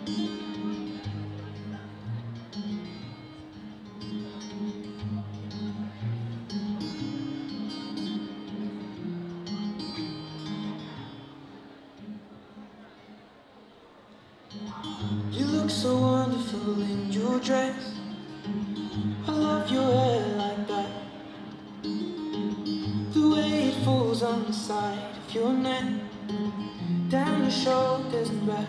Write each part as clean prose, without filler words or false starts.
You look so wonderful in your dress. I love your hair like that. The way it falls on the side of your neck, down your shoulders and back.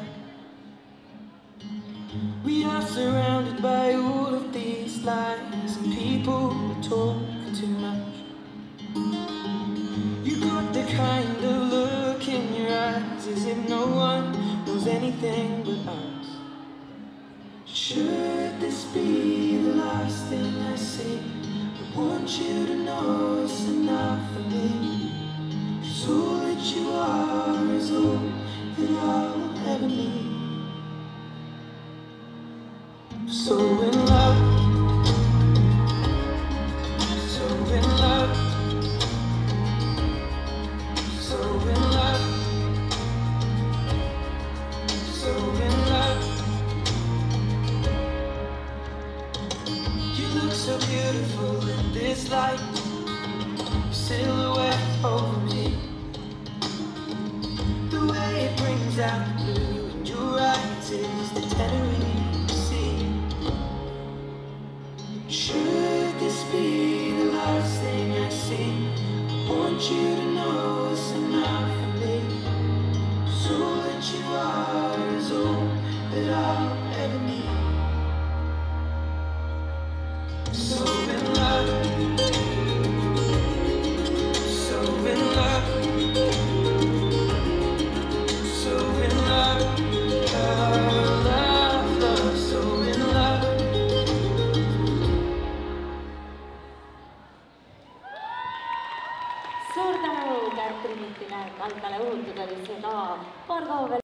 We are surrounded by all of these lies, and people who talk too much. You got the kind of look in your eyes as if no one knows anything but us. Should this be the last thing I see? I want you to know it's enough for me. 'Cause all that you are is all that I'll ever need. So in love, so in love, so in love, so in love. You look so beautiful in this light, your silhouette over me. The way it brings out the blue in your eyes is the Tenerife Sea. Should this be the last thing I see? I want you to know it's enough for me. 'Cause all that you are is all that I'll ever need. So in love, so in love, so in love, love, love, love, so in love. Suur tänu Kärt Rüütile, Kalkale Uududele, seda paar kaua veel.